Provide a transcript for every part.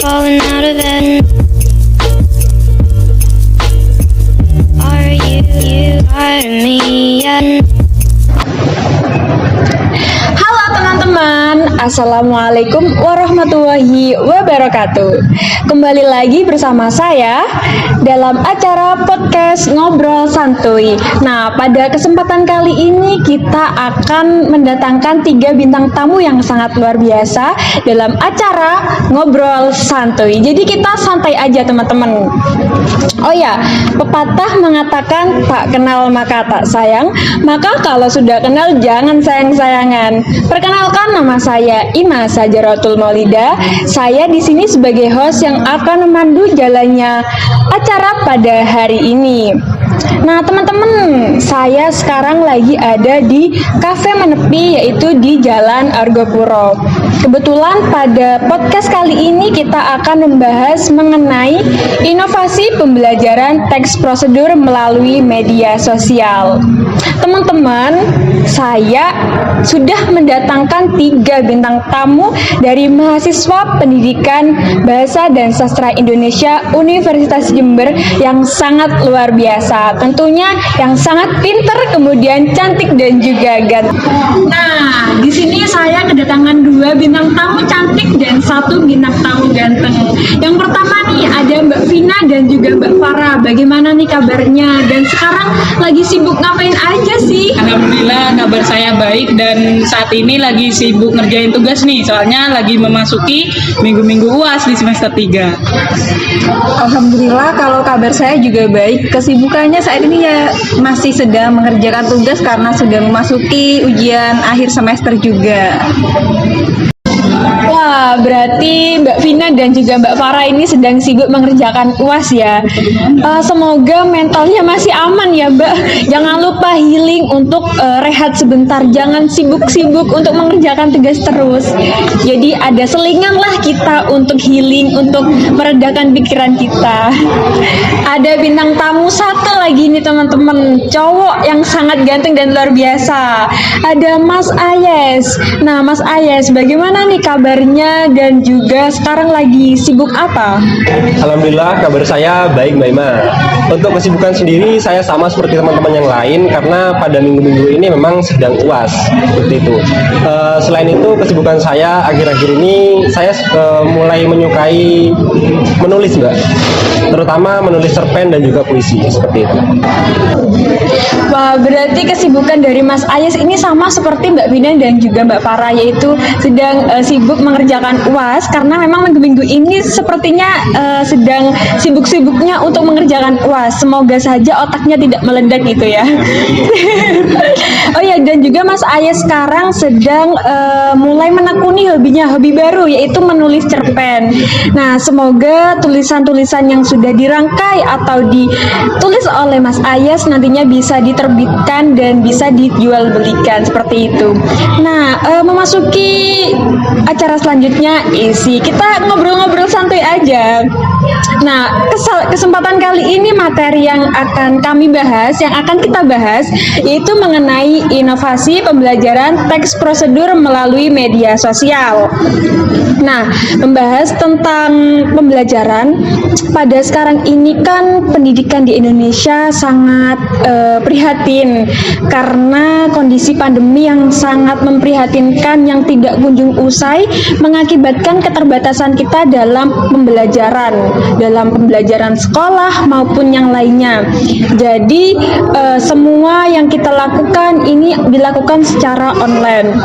falling out of bed. Are you part of me yet? Halo teman-teman, Assalamualaikum warahmatullahi wabarakatuh. Kembali lagi bersama saya dalam acara podcast Ngobrol Santuy. Nah, pada kesempatan kali ini kita akan mendatangkan 3 bintang tamu yang sangat luar biasa dalam acara Ngobrol Santuy. Jadi kita santai aja teman-teman. Oh ya, pepatah mengatakan tak kenal maka tak sayang, maka kalau sudah kenal jangan sayang-sayangan. Perkenalkan, nama saya Ima Sajaratul Maulida. Saya di sini sebagai host yang akan memandu jalannya acara pada hari ini. Nah teman-teman, saya sekarang lagi ada di Cafe Menepi, yaitu di Jalan Argopuro. Kebetulan pada podcast kali ini kita akan membahas mengenai inovasi pembelajaran teks prosedur melalui media sosial. Teman-teman, saya sudah mendatangkan 3 bintang tamu dari mahasiswa pendidikan Bahasa dan Sastra Indonesia Universitas Jember yang sangat luar biasa. Tentunya yang sangat pinter, kemudian cantik dan juga ganteng. Nah, di sini saya kedatangan 2 bintang tamu cantik dan 1 bintang tamu ganteng. Yang pertama nih ada Mbak Vina dan juga Mbak Farah. Bagaimana nih kabarnya? Dan sekarang lagi sibuk ngapain aja sih? Alhamdulillah kabar saya baik dan saat ini lagi sibuk ngerjain tugas nih, soalnya lagi memasuki minggu-minggu UAS di semester 3. Alhamdulillah kalau kabar saya juga baik. Kesibukannya saat ini ya masih sedang mengerjakan tugas karena sudah memasuki ujian akhir semester juga. Wah, berarti Mbak Vina dan juga Mbak Farah ini sedang sibuk mengerjakan UAS ya. Semoga mentalnya masih aman ya Mbak. Jangan lupa healing untuk rehat sebentar. Jangan sibuk-sibuk untuk mengerjakan tugas terus. Jadi ada selingan lah kita untuk healing, untuk meredakan pikiran kita. Ada bintang tamu satu lagi nih teman-teman. Cowok yang sangat ganteng dan luar biasa. Ada Mas Ayes. Nah Mas Ayes, bagaimana nih kabarnya dan juga sekarang lagi sibuk apa? Alhamdulillah kabar saya baik Mbak Ima. Untuk kesibukan sendiri saya sama seperti teman-teman yang lain karena pada minggu-minggu ini memang sedang UAS seperti itu. Selain itu kesibukan saya akhir-akhir ini saya mulai menyukai menulis Mbak, terutama menulis cerpen dan juga puisi seperti itu. Wah, berarti kesibukan dari Mas Ayes ini sama seperti Mbak Vina dan juga Mbak Farah, yaitu sedang sibuk mengerjakan UAS karena memang minggu-minggu ini sepertinya sedang sibuk-sibuknya untuk mengerjakan UAS. Semoga saja otaknya tidak meledak gitu ya. Oh ya, dan juga Mas Ayes sekarang sedang mulai menekuni hobi baru, yaitu menulis cerpen. Nah, semoga tulisan-tulisan yang sudah dirangkai atau ditulis oleh Mas Ayes nantinya bisa diterbitkan dan bisa dijual belikan seperti itu. Nah, memasuki acara selanjutnya isi kita ngobrol-ngobrol santuy aja. Nah, kesempatan kali ini materi yang akan kami bahas, yang akan kita bahas, yaitu mengenai inovasi pembelajaran teks prosedur melalui media sosial. Nah, membahas tentang pembelajaran pada sekarang ini kan pendidikan di Indonesia sangat prihatin karena kondisi pandemi yang sangat memprihatinkan yang tidak kunjung usai mengakibatkan keterbatasan kita dalam pembelajaran sekolah maupun yang lainnya. Jadi semua yang kita lakukan ini dilakukan secara online.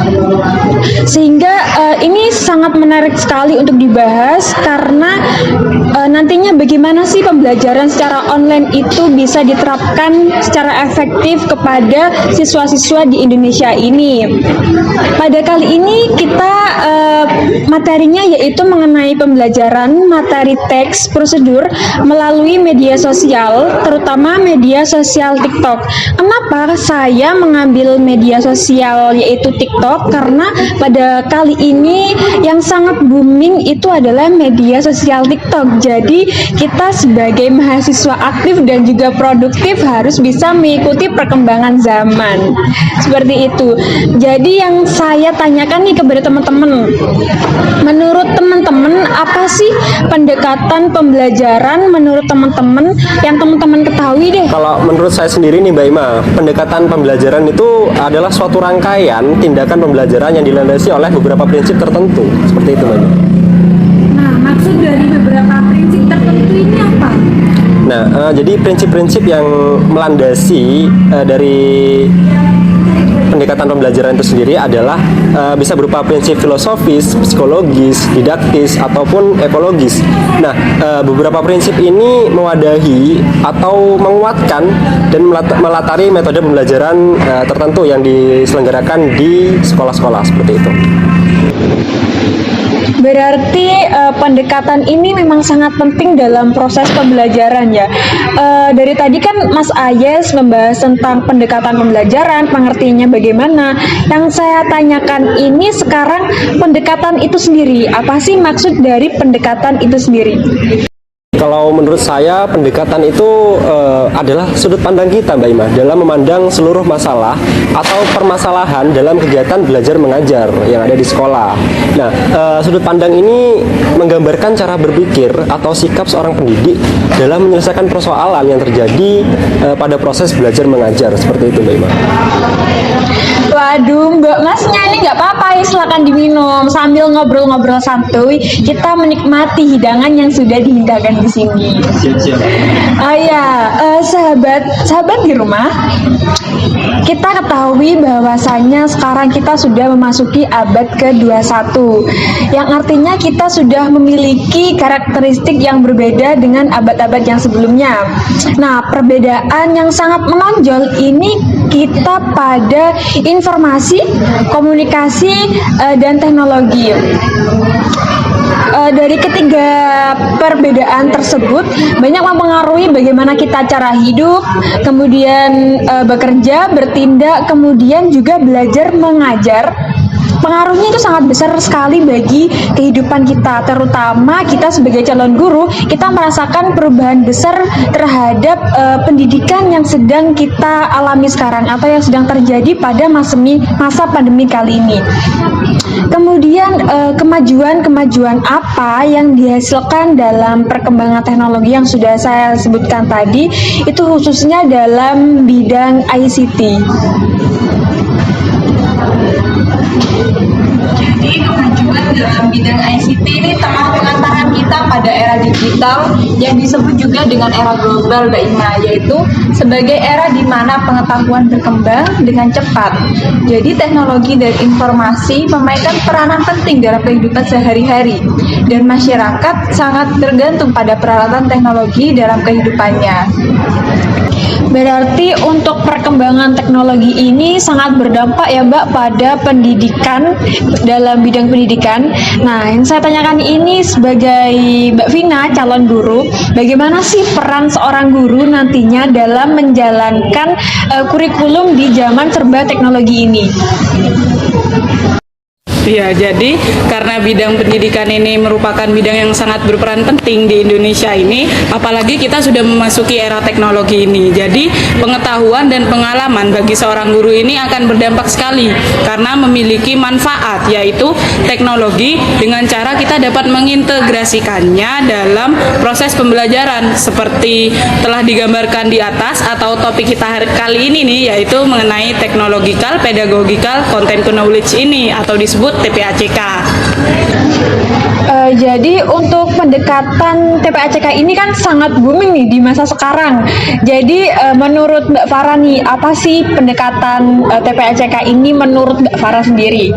Sehingga ini sangat menarik sekali untuk dibahas karena nantinya bagaimana sih pembelajaran secara online itu bisa diterapkan secara efektif kepada siswa-siswa di Indonesia ini. Pada kali ini kita materinya yaitu mengenai pembelajaran materi teks prosedur melalui media sosial, terutama media sosial TikTok. Kenapa saya mengambil media sosial yaitu TikTok? Karena pada kali ini yang sangat booming itu adalah media sosial TikTok. Jadi kita sebagai mahasiswa aktif dan juga produktif harus bisa mengikuti perkembangan zaman. Seperti itu. Jadi yang saya tanyakan nih kepada teman-teman, menurut teman-teman apa sih pendekatan pembelajaran menurut teman-teman yang teman-teman ketahui deh? Kalau menurut saya sendiri nih Mbak Ima, pendekatan pembelajaran itu adalah suatu rangkaian tindakan pembelajaran yang dilandasi oleh beberapa prinsip tertentu. Seperti itu Mbak Ima. Nah, maksud dari beberapa prinsip tertentu ini apa? Nah, jadi prinsip-prinsip yang melandasi dari pendekatan pembelajaran itu sendiri adalah bisa berupa prinsip filosofis, psikologis, didaktis, ataupun ekologis. Nah, beberapa prinsip ini mewadahi atau menguatkan dan melatari metode pembelajaran tertentu yang diselenggarakan di sekolah-sekolah seperti itu. Berarti pendekatan ini memang sangat penting dalam proses pembelajaran ya. Dari tadi kan Mas Ayes membahas tentang pendekatan pembelajaran, pengertiannya bagaimana. Yang saya tanyakan ini sekarang pendekatan itu sendiri. Apa sih maksud dari pendekatan itu sendiri? Kalau menurut saya pendekatan itu adalah sudut pandang kita Mbak Ima dalam memandang seluruh masalah atau permasalahan dalam kegiatan belajar mengajar yang ada di sekolah. Nah, sudut pandang ini menggambarkan cara berpikir atau sikap seorang pendidik dalam menyelesaikan persoalan yang terjadi pada proses belajar mengajar seperti itu Mbak Ima. Waduh, Mbak Masnya ini nggak apa-apa ya, silakan diminum sambil ngobrol-ngobrol santuy. Kita menikmati hidangan yang sudah dihidangkan di sini. Siap-siap. Sahabat di rumah, kita ketahui bahwasannya sekarang kita sudah memasuki abad ke-21, yang artinya kita sudah memiliki karakteristik yang berbeda dengan abad-abad yang sebelumnya. Nah, perbedaan yang sangat menonjol ini kita pada informasi, komunikasi, dan teknologi. Dari ketiga perbedaan tersebut banyak mempengaruhi bagaimana kita cara hidup, kemudian bekerja, bertindak, kemudian juga belajar mengajar. Pengaruhnya itu sangat besar sekali bagi kehidupan kita, terutama kita sebagai calon guru, kita merasakan perubahan besar terhadap pendidikan yang sedang kita alami sekarang atau yang sedang terjadi pada masa pandemi kali ini. Kemudian kemajuan apa yang dihasilkan dalam perkembangan teknologi yang sudah saya sebutkan tadi, itu khususnya dalam bidang ICT. Jadi kemajuan dalam bidang ICT ini tengah pengantaran kita pada era digital yang disebut juga dengan era global Mbak Ima, yaitu sebagai era di mana pengetahuan berkembang dengan cepat. Jadi teknologi dan informasi memainkan peranan penting dalam kehidupan sehari-hari dan masyarakat sangat tergantung pada peralatan teknologi dalam kehidupannya. Berarti untuk perkembangan teknologi ini sangat berdampak ya Mbak pada pendidikan, dalam bidang pendidikan. Nah, yang saya tanyakan ini sebagai Mbak Vina, calon guru, bagaimana sih peran seorang guru nantinya dalam menjalankan kurikulum di zaman serba teknologi ini? Ya, jadi karena bidang pendidikan ini merupakan bidang yang sangat berperan penting di Indonesia ini, apalagi kita sudah memasuki era teknologi ini. Jadi pengetahuan dan pengalaman bagi seorang guru ini akan berdampak sekali karena memiliki manfaat, yaitu teknologi dengan cara kita dapat mengintegrasikannya dalam proses pembelajaran seperti telah digambarkan di atas atau topik kita kali ini nih, yaitu mengenai technological, pedagogical, content knowledge ini atau disebut TPACK. Jadi untuk pendekatan TPACK ini kan sangat booming nih di masa sekarang. Jadi menurut Mbak Farah nih, apa sih pendekatan TPACK ini menurut Mbak Farah sendiri?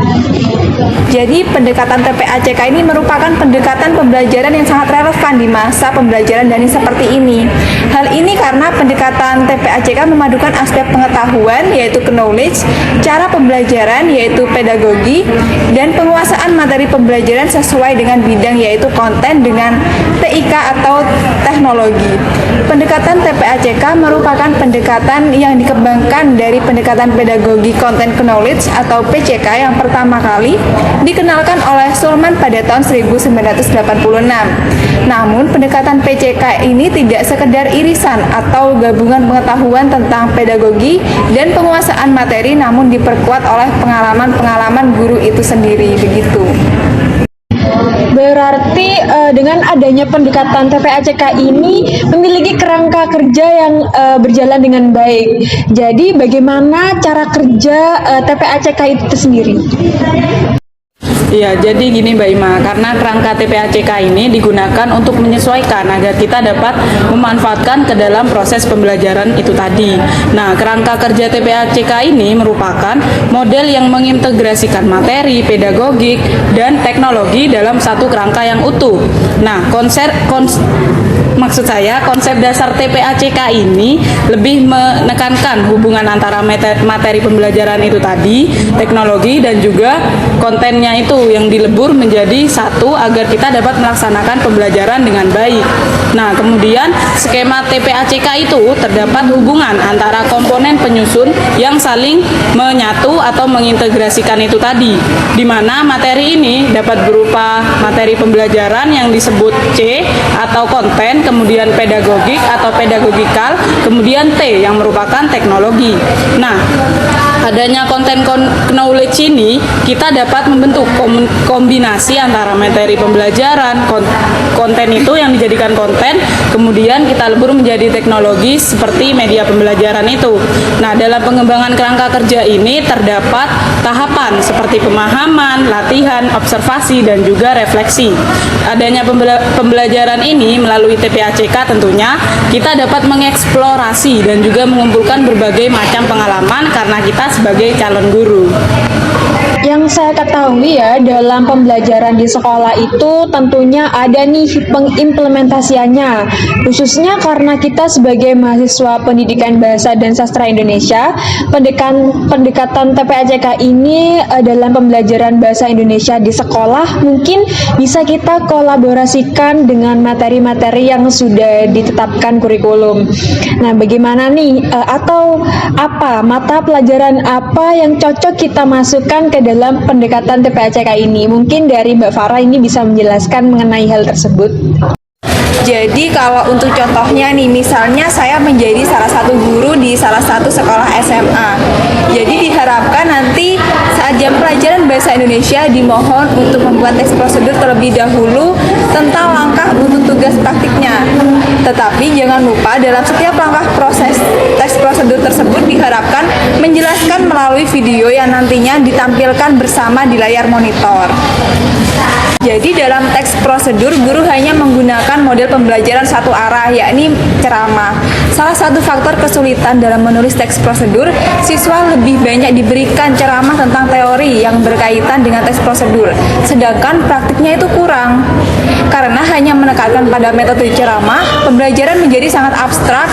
Jadi pendekatan TPACK ini merupakan pendekatan pembelajaran yang sangat relevan di masa pembelajaran daring seperti ini. Hal ini karena pendekatan TPACK memadukan aspek pengetahuan yaitu knowledge, cara pembelajaran yaitu pedagogi, dan penguasaan materi pembelajaran sesuai dengan bidang yaitu konten dengan TIK atau teknologi. Pendekatan TPACK merupakan pendekatan yang dikembangkan dari pendekatan pedagogi content knowledge atau PCK yang pertama kali dikenalkan oleh Sulman pada tahun 1986. Namun pendekatan PCK ini tidak sekedar irisan atau gabungan pengetahuan tentang pedagogi dan penguasaan materi, namun diperkuat oleh pengalaman-pengalaman guru itu sendiri, begitu. Berarti dengan adanya pendekatan TPACK ini memiliki kerangka kerja yang berjalan dengan baik. Jadi bagaimana cara kerja TPACK itu sendiri? Iya, jadi gini Mbak Ima, karena kerangka TPACK ini digunakan untuk menyesuaikan agar kita dapat memanfaatkan ke dalam proses pembelajaran itu tadi. Nah, kerangka kerja TPACK ini merupakan model yang mengintegrasikan materi, pedagogik, dan teknologi dalam satu kerangka yang utuh. Nah, maksud saya konsep dasar TPACK ini lebih menekankan hubungan antara materi pembelajaran itu tadi, teknologi, dan juga kontennya itu yang dilebur menjadi satu agar kita dapat melaksanakan pembelajaran dengan baik. Nah, kemudian skema TPACK itu terdapat hubungan antara komponen penyusun yang saling menyatu atau mengintegrasikan itu tadi, di mana materi ini dapat berupa materi pembelajaran yang disebut C atau konten, kemudian pedagogik atau pedagogikal, kemudian T yang merupakan teknologi. Nah, adanya konten knowledge ini kita dapat membentuk kombinasi antara materi pembelajaran, konten itu yang dijadikan konten, kemudian kita lebur menjadi teknologi seperti media pembelajaran itu. Nah, dalam pengembangan kerangka kerja ini terdapat tahapan seperti pemahaman, latihan, observasi, dan juga refleksi. Adanya pembelajaran ini melalui TPACK tentunya kita dapat mengeksplorasi dan juga mengumpulkan berbagai macam pengalaman karena kita sebagai calon guru. Yang saya ketahui ya, dalam pembelajaran di sekolah itu tentunya ada nih pengimplementasiannya. Khususnya karena kita sebagai mahasiswa pendidikan bahasa dan sastra Indonesia, pendekatan TPACK ini dalam pembelajaran bahasa Indonesia di sekolah mungkin bisa kita kolaborasikan dengan materi-materi yang sudah ditetapkan kurikulum. Nah, bagaimana nih atau apa mata pelajaran apa yang cocok kita masukkan ke dalam pendekatan TPACK ini? Mungkin dari Mbak Farah ini bisa menjelaskan mengenai hal tersebut. Jadi kalau untuk contohnya nih, misalnya saya menjadi salah satu guru di salah satu sekolah SMA. Jadi diharapkan nanti saat jam pelajaran bahasa Indonesia dimohon untuk membuat teks prosedur terlebih dahulu tentang langkah untuk tugas praktiknya. Tetapi jangan lupa dalam setiap langkah proses teks prosedur tersebut diharapkan menjelaskan melalui video yang nantinya ditampilkan bersama di layar monitor. Jadi dalam teks prosedur, guru hanya menggunakan model pembelajaran satu arah, yakni ceramah. Salah satu faktor kesulitan dalam menulis teks prosedur, siswa lebih banyak diberikan ceramah tentang teori yang berkaitan dengan teks prosedur, sedangkan praktiknya itu kurang. Karena hanya menekankan pada metode ceramah, pembelajaran menjadi sangat abstrak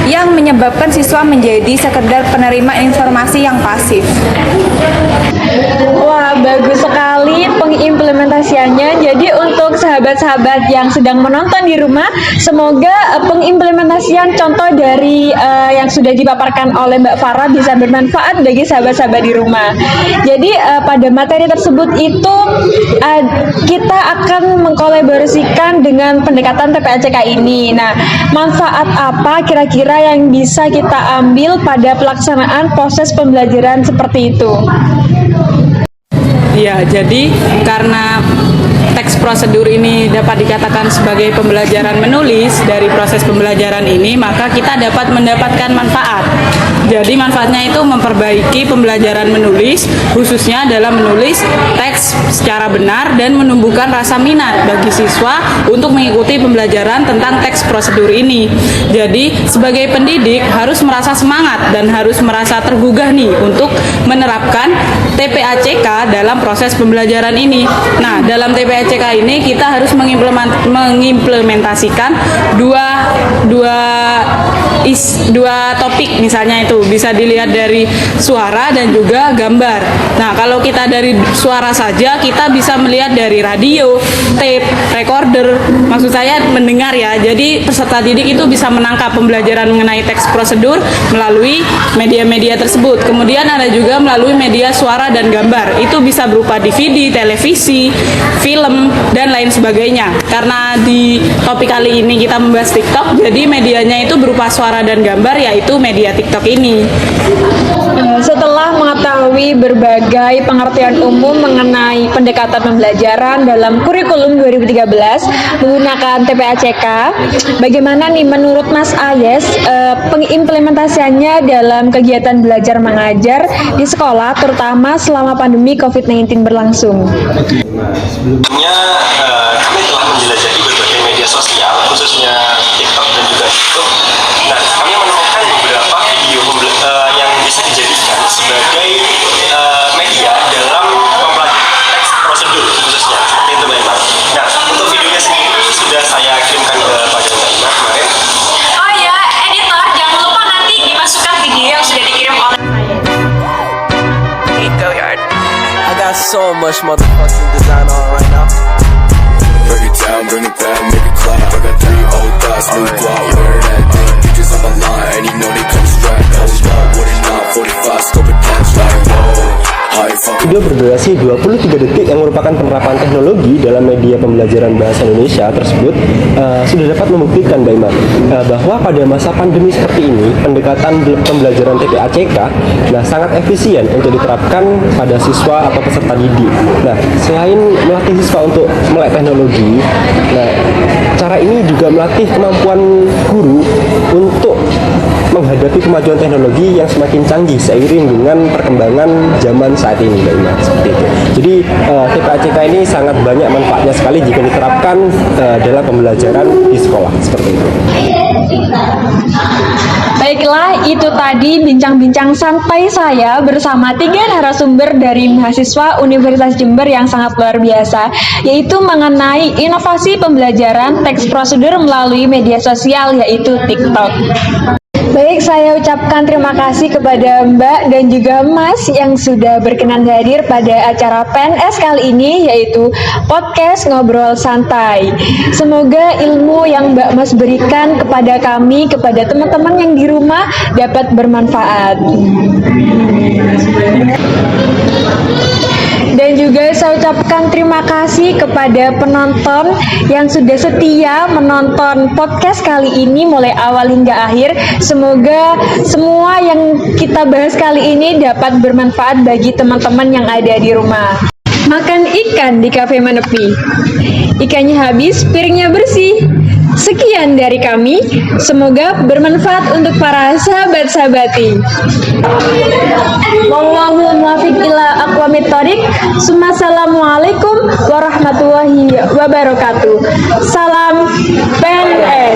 yang menyebabkan siswa menjadi sekedar penerima informasi yang pasif. Wah, bagus sekali pengimplementasiannya. Jadi untuk sahabat-sahabat yang sedang menonton di rumah, semoga pengimplementasian contoh dari yang sudah dipaparkan oleh Mbak Farah bisa bermanfaat bagi sahabat-sahabat di rumah. Jadi pada materi tersebut itu kita akan mengkolaborasikan dengan pendekatan TPACK ini. Nah, manfaat apa kira-kira yang bisa kita ambil pada pelaksanaan proses pembelajaran seperti itu? Ya, jadi karena teks prosedur ini dapat dikatakan sebagai pembelajaran menulis dari proses pembelajaran ini, maka kita dapat mendapatkan manfaat. Jadi manfaatnya itu memperbaiki pembelajaran menulis, khususnya dalam menulis teks secara benar dan menumbuhkan rasa minat bagi siswa untuk mengikuti pembelajaran tentang teks prosedur ini. Jadi sebagai pendidik harus merasa semangat dan harus merasa tergugah nih untuk menerapkan TPACK dalam proses pembelajaran ini. Nah, dalam TPACK ini kita harus mengimplementasikan dua topik, misalnya itu bisa dilihat dari suara dan juga gambar. Nah, kalau kita dari suara saja, kita bisa melihat dari radio, tape, recorder, maksud saya mendengar ya. Jadi peserta didik itu bisa menangkap pembelajaran mengenai teks prosedur melalui media-media tersebut. Kemudian ada juga melalui media suara dan gambar. Itu bisa berupa DVD, televisi, film, dan lain sebagainya. Karena di topik kali ini kita membahas TikTok, jadi medianya itu berupa suara suara dan gambar, yaitu media TikTok ini. Setelah mengetahui berbagai pengertian umum mengenai pendekatan pembelajaran dalam kurikulum 2013 menggunakan TPACK, bagaimana nih menurut Mas Ayes pengimplementasiannya dalam kegiatan belajar mengajar di sekolah, terutama selama pandemi COVID-19 berlangsung? Sebelumnya kami telah menjelajahi berbagai media sosial, khususnya TikTok dan juga YouTube. Nah, kami menemukan beberapa video yang bisa dijadikan sebagai media dalam mempelajari teks prosedur khususnya, seperti itu Mbak Ima. Nah, untuk videonya sendiri sudah saya kirimkan kepada Mbak Ima kemarin. Oh ya, editor, jangan lupa nanti dimasukkan video yang sudah dikirim oleh I got so much motherfucking design on right now. Break it down, bring it back, make it clap. I got 3 old thoughts, new guap, wear that thing. Bitches on my line, and you know they come strapped. Hold up, what it not, 45, scope it down, like whoa. Video berdurasi 23 detik yang merupakan penerapan teknologi dalam media pembelajaran bahasa Indonesia tersebut sudah dapat membuktikan Mbak Ima bahwa pada masa pandemi seperti ini pendekatan pembelajaran TPACK sangat efisien untuk diterapkan pada siswa atau peserta didik. Nah, selain melatih siswa untuk melek teknologi, cara ini juga melatih kemampuan guru untuk menghadapi kemajuan teknologi yang semakin canggih seiring dengan perkembangan zaman saat ini, Mbak Ima, seperti itu. Jadi TPACK ini sangat banyak manfaatnya sekali jika diterapkan dalam pembelajaran di sekolah, seperti itu. Baiklah, itu tadi bincang-bincang santai saya bersama 3 narasumber dari mahasiswa Universitas Jember yang sangat luar biasa, yaitu mengenai inovasi pembelajaran teks prosedur melalui media sosial, yaitu TikTok. Baik, saya ucapkan terima kasih kepada Mbak dan juga Mas yang sudah berkenan hadir pada acara PNS kali ini, yaitu podcast Ngobrol Santai. Semoga ilmu yang Mbak Mas berikan kepada kami, kepada teman-teman yang di rumah dapat bermanfaat. Dan juga saya ucapkan terima kasih kepada penonton yang sudah setia menonton podcast kali ini mulai awal hingga akhir. Semoga semua yang kita bahas kali ini dapat bermanfaat bagi teman-teman yang ada di rumah. Makan ikan di kafe menepi. Ikannya habis, piringnya bersih. Sekian dari kami, semoga bermanfaat untuk para sahabat-sahabati. Wallahul muwaffiq ila aqwamit thoriq. Assalamualaikum warahmatullahi wabarakatuh. Salam PNS.